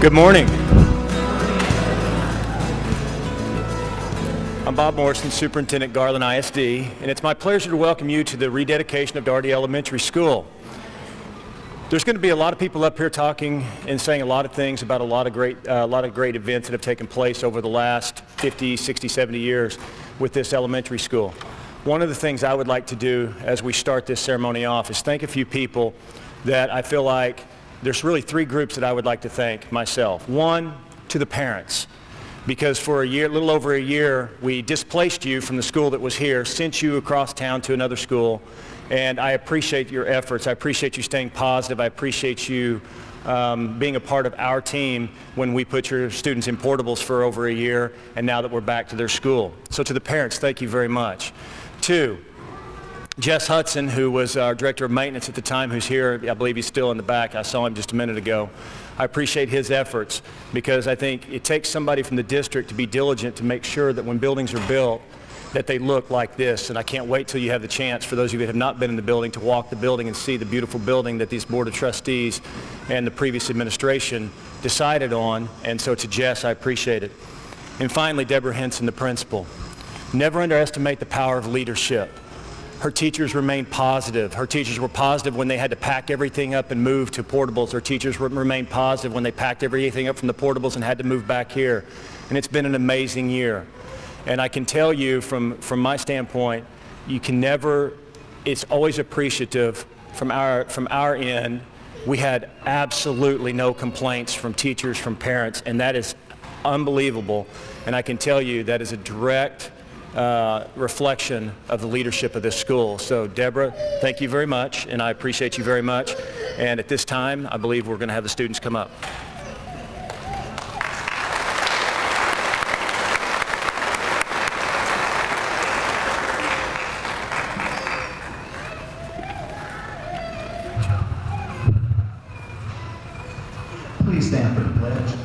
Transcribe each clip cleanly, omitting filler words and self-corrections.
Good morning. I'm Bob Morrison, Superintendent, Garland ISD, and it's my pleasure to welcome you to the rededication of Daugherty Elementary School. There's going to be a lot of people up here talking and saying a lot of things about a lot of great events that have taken place over the last 50, 60, 70 years with this elementary school. One of the things I would like to do as we start this ceremony off is thank a few people that I feel like there's really three groups that I would like to thank myself. One, to the parents, because for a little over a year, we displaced you from the school that was here, sent you across town to another school, and I appreciate your efforts. I appreciate you staying positive. I appreciate you being a part of our team when we put your students in portables for over a year, and now that we're back to their school. So to the parents, thank you very much. Two, Jess Hudson, who was our director of maintenance at the time, who's here, I believe he's still in the back. I saw him just a minute ago. I appreciate his efforts because I think it takes somebody from the district to be diligent to make sure that when buildings are built, that they look like this. And I can't wait till you have the chance, for those of you that have not been in the building, to walk the building and see the beautiful building that these Board of Trustees and the previous administration decided on. And so to Jess, I appreciate it. And finally, Deborah Henson, the principal. Never underestimate the power of leadership. Her teachers remained positive. Her teachers were positive when they had to pack everything up and move to portables. Her teachers remained positive when they packed everything up from the portables and had to move back here. And it's been an amazing year. And I can tell you from my standpoint, you can never, it's always appreciative from our end. We had absolutely no complaints from teachers, from parents, and that is unbelievable. And I can tell you that is a direct reflection of the leadership of this school. So Deborah, thank you very much, and I appreciate you very much. And at this time, I believe we're going to have the students come up. Please stand for the pledge.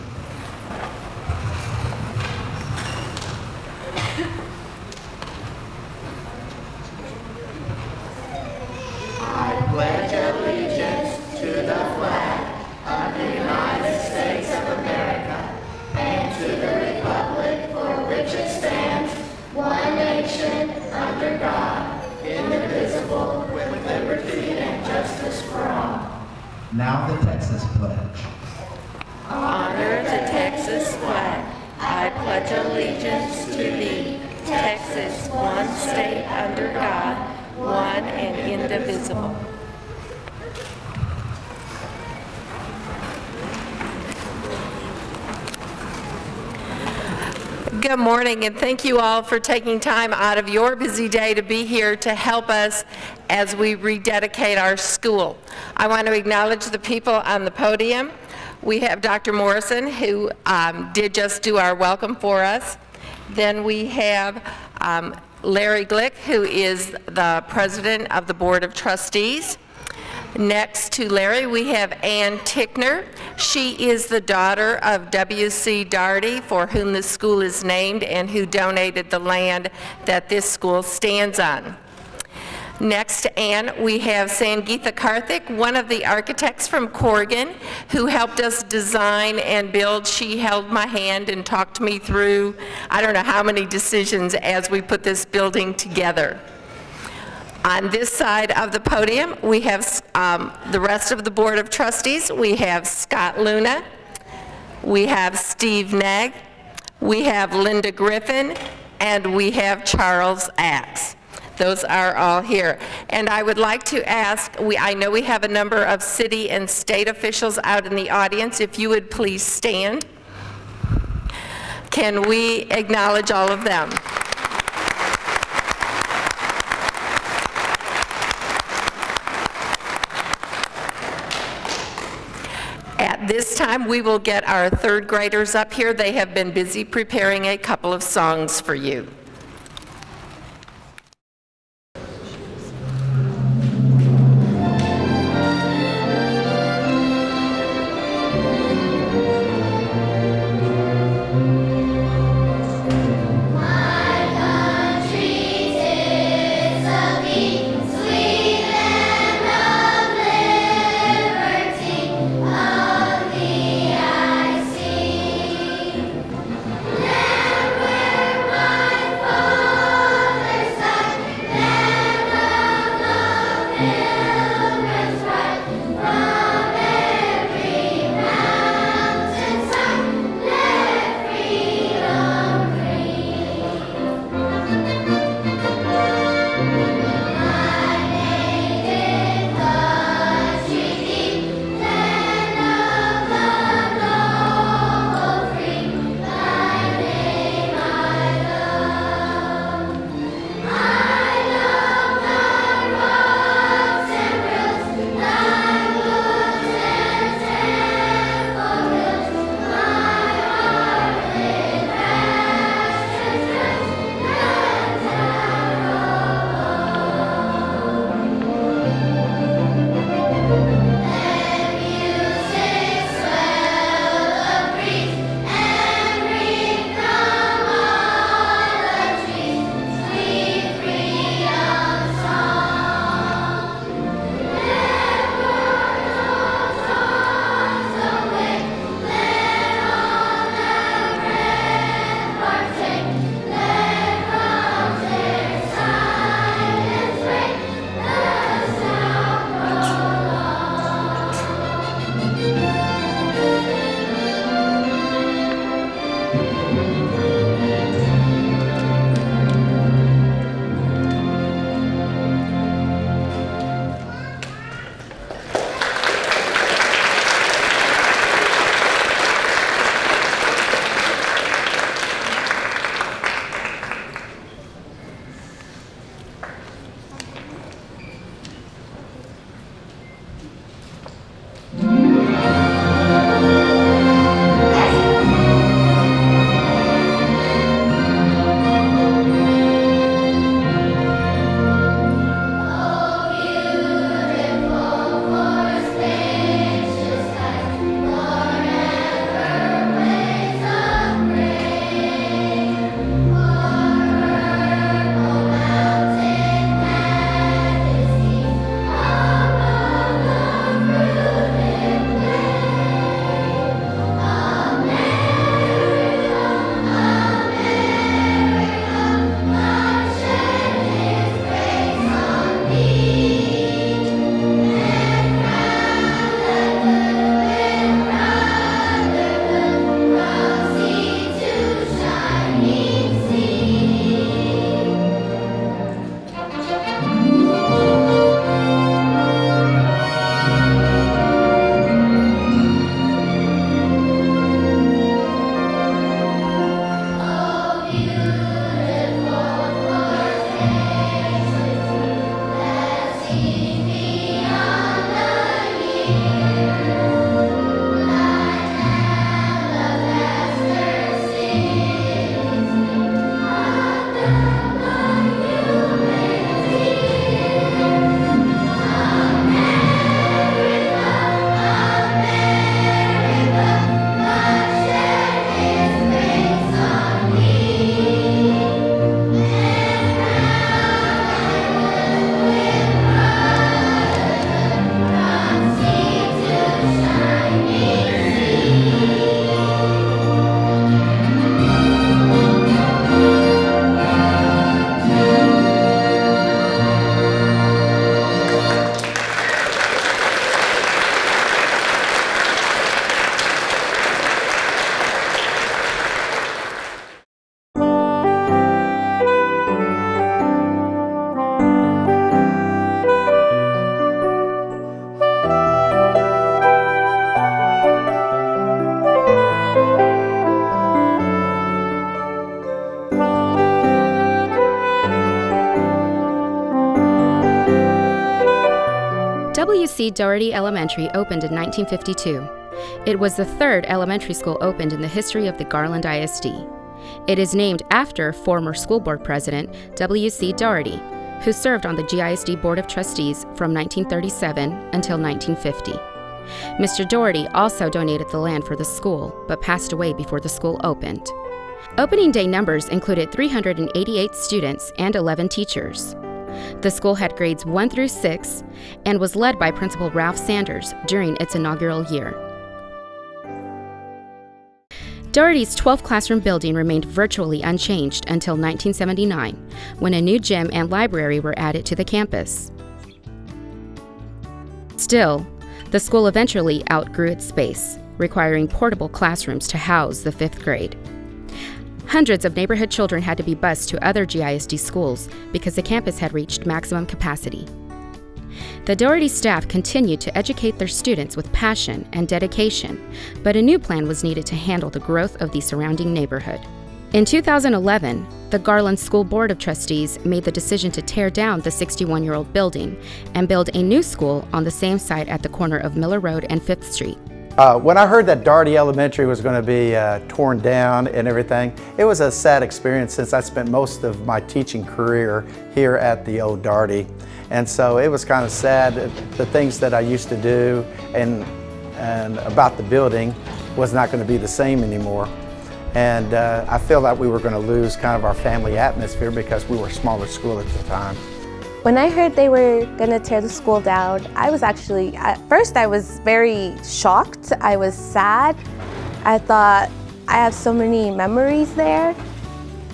I pledge allegiance to the flag of the United States of America and to the republic for which it stands, one nation, under God, indivisible, with liberty and justice for all. Now the Texas pledge. Honor the Texas flag. I pledge allegiance to thee, Texas, one state under God, one and indivisible. Good morning, and thank you all for taking time out of your busy day to be here to help us as we rededicate our school. I want to acknowledge the people on the podium. We have Dr. Morrison, who did just do our welcome for us. Then we have Larry Glick, who is the president of the Board of Trustees. Next to Larry, we have Ann Tickner. She is the daughter of W.C. Daugherty, for whom the school is named and who donated the land that this school stands on. Next to Ann, we have Sangeetha Karthik, one of the architects from Corrigan, who helped us design and build. She held my hand and talked me through, I don't know how many decisions as we put this building together. On this side of the podium, we have the rest of the Board of Trustees. We have Scott Luna, we have Steve Negg, we have Linda Griffin, and we have Charles Axe. Those are all here. And I would like to ask, I know we have a number of city and state officials out in the audience. If you would please stand. Can we acknowledge all of them? At this time, we will get our third graders up here. They have been busy preparing a couple of songs for you. Of the W.C. Daugherty Elementary opened in 1952. It was the third elementary school opened in the history of the Garland ISD. It is named after former school board president W.C. Daugherty, who served on the GISD Board of Trustees from 1937 until 1950. Mr. Daugherty also donated the land for the school, but passed away before the school opened. Opening day numbers included 388 students and 11 teachers. The school had grades 1 through 6 and was led by Principal Ralph Sanders during its inaugural year. Daugherty's 12-classroom building remained virtually unchanged until 1979, when a new gym and library were added to the campus. Still, the school eventually outgrew its space, requiring portable classrooms to house the 5th grade. Hundreds of neighborhood children had to be bused to other GISD schools because the campus had reached maximum capacity. The Daugherty staff continued to educate their students with passion and dedication, but a new plan was needed to handle the growth of the surrounding neighborhood. In 2011, the Garland School Board of Trustees made the decision to tear down the 61-year-old building and build a new school on the same site at the corner of Miller Road and 5th Street. When I heard that Daugherty Elementary was going to be torn down and everything, it was a sad experience since I spent most of my teaching career here at the old Daugherty. And so it was kind of sad that the things that I used to do and about the building was not going to be the same anymore. And I feel like we were going to lose kind of our family atmosphere because we were a smaller school at the time. When I heard they were going to tear the school down, I was actually, at first I was very shocked. I was sad. I thought, I have so many memories there.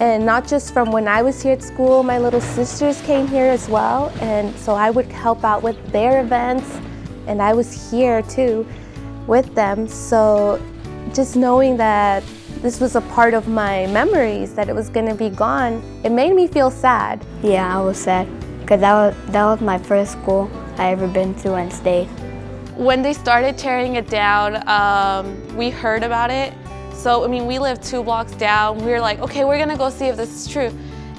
And not just from when I was here at school, my little sisters came here as well. And so I would help out with their events. And I was here too with them. So just knowing that this was a part of my memories, that it was going to be gone, it made me feel sad. Yeah, I was sad. Because that was my first school I ever been to and stayed. When they started tearing it down, we heard about it. So, I mean, we live 2 blocks down. We were like, okay, we're gonna go see if this is true.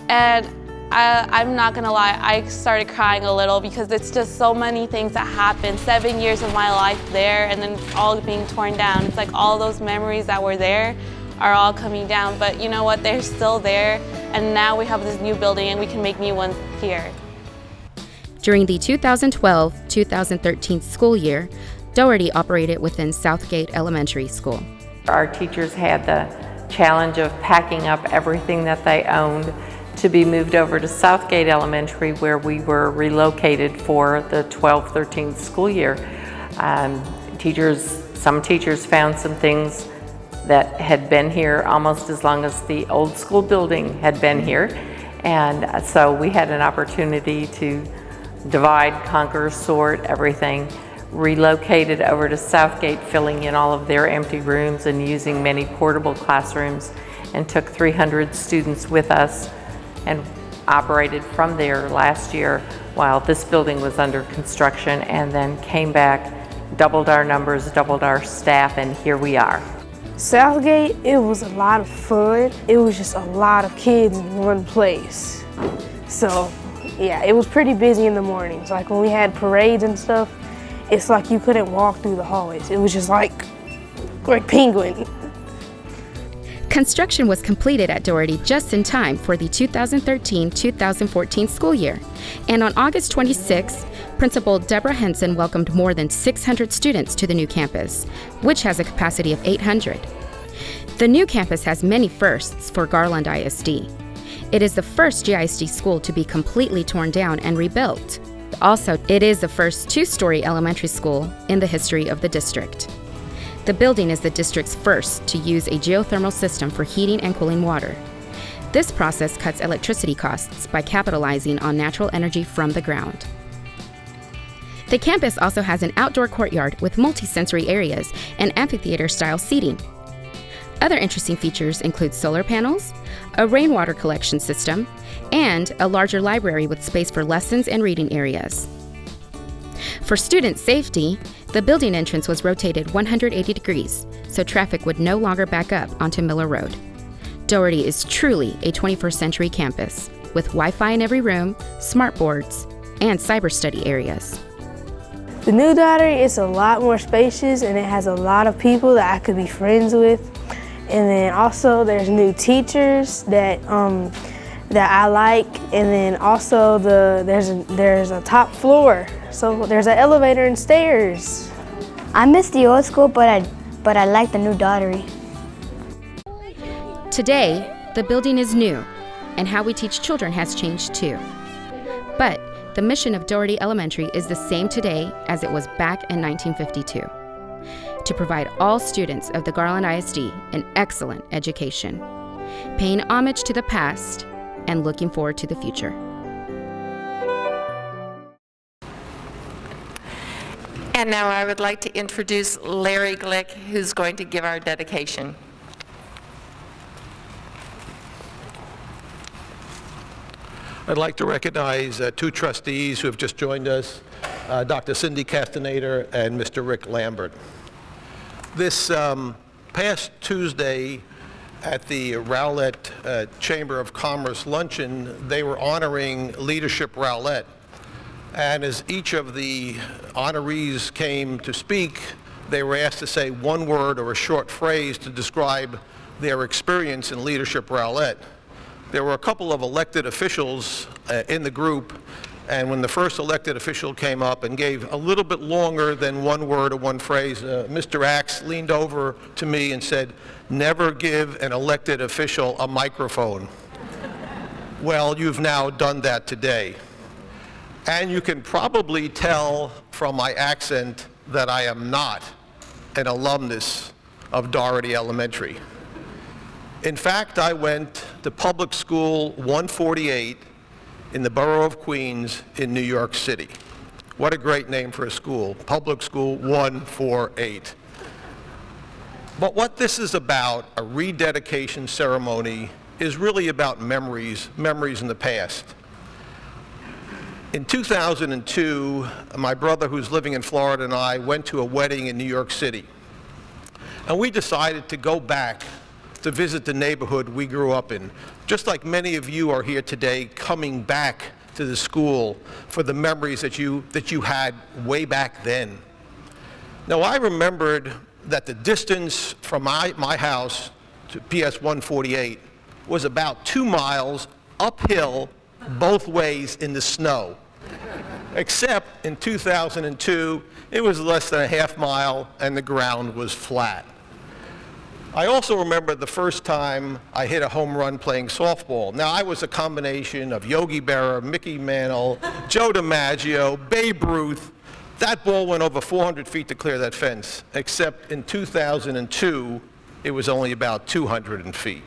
And I'm not gonna lie, I started crying a little because it's just so many things that happened. 7 years of my life there and then all being torn down. It's like all those memories that were there are all coming down. But you know what, they're still there. And now we have this new building and we can make new ones here. During the 2012-2013 school year, Daugherty operated within Southgate Elementary School. Our teachers had the challenge of packing up everything that they owned to be moved over to Southgate Elementary, where we were relocated for the 12-13 school year. Some teachers found some things that had been here almost as long as the old school building had been here. And so we had an opportunity to divide, conquer, sort everything, relocated over to Southgate, filling in all of their empty rooms and using many portable classrooms, and took 300 students with us and operated from there last year while this building was under construction, and then came back, doubled our numbers, doubled our staff, and here we are. Southgate, it was a lot of fun. It was just a lot of kids in one place. So yeah, it was pretty busy in the mornings. Like when we had parades and stuff, it's like you couldn't walk through the hallways. It was just like penguin. Construction was completed at Daugherty just in time for the 2013-2014 school year. And on August 26, Principal Deborah Henson welcomed more than 600 students to the new campus, which has a capacity of 800. The new campus has many firsts for Garland ISD. It is the first GISD school to be completely torn down and rebuilt. Also, it is the first 2-story elementary school in the history of the district. The building is the district's first to use a geothermal system for heating and cooling water. This process cuts electricity costs by capitalizing on natural energy from the ground. The campus also has an outdoor courtyard with multi-sensory areas and amphitheater-style seating. Other interesting features include solar panels, a rainwater collection system, and a larger library with space for lessons and reading areas. For student safety, the building entrance was rotated 180 degrees, so traffic would no longer back up onto Miller Road. Daugherty is truly a 21st century campus, with Wi-Fi in every room, smart boards, and cyber study areas. The new Daugherty is a lot more spacious and it has a lot of people that I could be friends with. And then also there's new teachers that I like, and then also there's a top floor, so there's an elevator and stairs. I miss the old school, but I like the new Daugherty. Today, the building is new, and how we teach children has changed too. But the mission of Daugherty Elementary is the same today as it was back in 1952, to provide all students of the Garland ISD an excellent education, paying homage to the past and looking forward to the future. And now I would like to introduce Larry Glick, who's going to give our dedication. I'd like to recognize two trustees who have just joined us, Dr. Cindy Castaneter and Mr. Rick Lambert. This past Tuesday at the Rowlett Chamber of Commerce luncheon, they were honoring Leadership Rowlett. And as each of the honorees came to speak, they were asked to say one word or a short phrase to describe their experience in Leadership Rowlett. There were a couple of elected officials in the group, and when the first elected official came up and gave a little bit longer than one word or one phrase, Mr. Axe leaned over to me and said, "Never give an elected official a microphone." Well, you've now done that today. And you can probably tell from my accent that I am not an alumnus of Daugherty Elementary. In fact, I went to Public School 148 in the borough of Queens in New York City. What a great name for a school, Public School 148. But what this is about, a rededication ceremony, is really about memories in the past. In 2002, my brother, who's living in Florida, and I went to a wedding in New York City. And we decided to go back to visit the neighborhood we grew up in. Just like many of you are here today coming back to the school for the memories that you had way back then. Now, I remembered that the distance from my house to PS 148 was about 2 miles uphill both ways in the snow. Except in 2002, it was less than a half mile and the ground was flat. I also remember the first time I hit a home run playing softball. Now, I was a combination of Yogi Berra, Mickey Mantle, Joe DiMaggio, Babe Ruth. That ball went over 400 feet to clear that fence, except in 2002, it was only about 200 feet.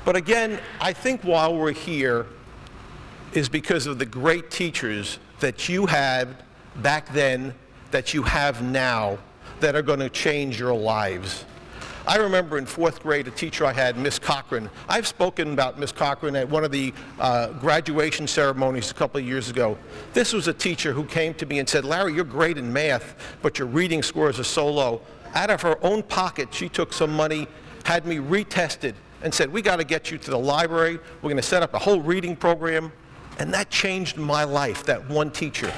But again, I think while we're here is because of the great teachers that you had back then, that you have now, that are going to change your lives. I remember in 4th grade, a teacher I had, Miss Cochran. I've spoken about Miss Cochran at one of the graduation ceremonies a couple of years ago. This was a teacher who came to me and said, "Larry, you're great in math, but your reading scores are so low." Out of her own pocket, she took some money, had me retested, and said, "We got to get you to the library. We're going to set up a whole reading program." And that changed my life, that one teacher.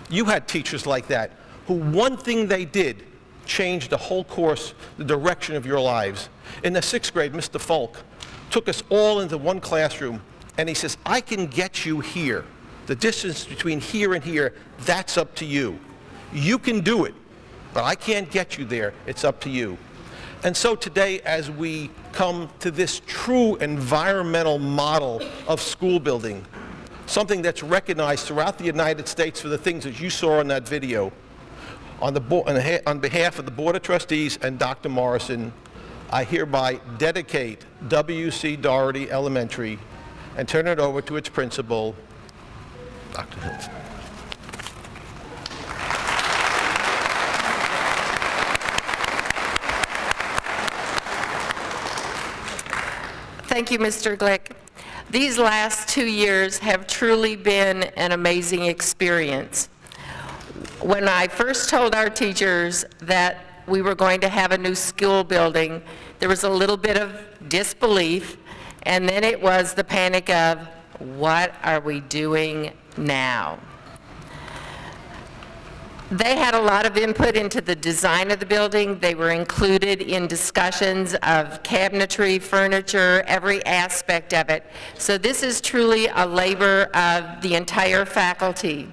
You had teachers like that, who one thing they did changed the whole course, the direction of your lives. In the 6th grade, Mr. Folk took us all into one classroom, and he says, "I can get you here. The distance between here and here, that's up to you. You can do it, but I can't get you there. It's up to you." And so today, as we come to this true environmental model of school building, something that's recognized throughout the United States for the things that you saw in that video, on behalf of the Board of Trustees and Dr. Morrison, I hereby dedicate W.C. Daugherty Elementary and turn it over to its principal, Dr. Hills. Thank you, Mr. Glick. These last 2 years have truly been an amazing experience. When I first told our teachers that we were going to have a new school building, there was a little bit of disbelief, and then it was the panic of, what are we doing now? They had a lot of input into the design of the building. They were included in discussions of cabinetry, furniture, every aspect of it. So this is truly a labor of the entire faculty.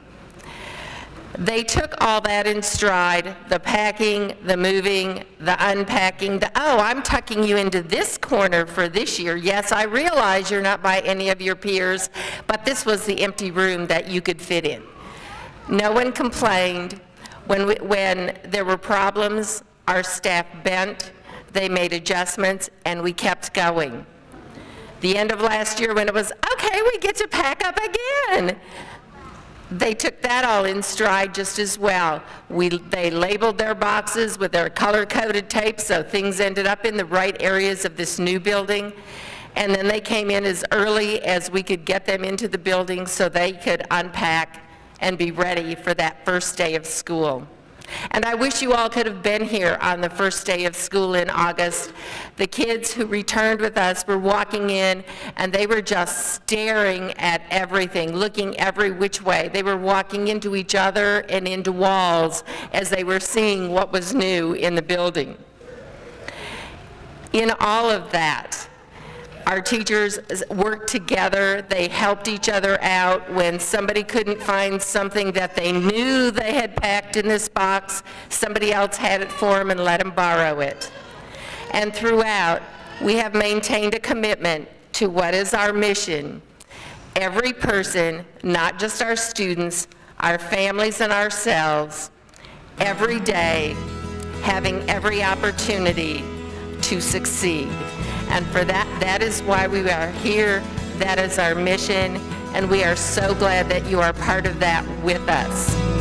They took all that in stride, the packing, the moving, the unpacking, oh, I'm tucking you into this corner for this year. Yes, I realize you're not by any of your peers, but this was the empty room that you could fit in. No one complained. When there were problems, our staff bent, they made adjustments, and we kept going. The end of last year when it was, okay, we get to pack up again, they took that all in stride just as well. They labeled their boxes with their color-coded tape so things ended up in the right areas of this new building. And then they came in as early as we could get them into the building so they could unpack and be ready for that first day of school. And I wish you all could have been here on the first day of school in August. The kids who returned with us were walking in and they were just staring at everything, looking every which way. They were walking into each other and into walls as they were seeing what was new in the building. In all of that, our teachers worked together. They helped each other out. When somebody couldn't find something that they knew they had packed in this box, somebody else had it for them and let them borrow it. And throughout, we have maintained a commitment to what is our mission. Every person, not just our students, our families and ourselves, every day having every opportunity to succeed. And for that is why we are here. That is our mission, and we are so glad that you are part of that with us.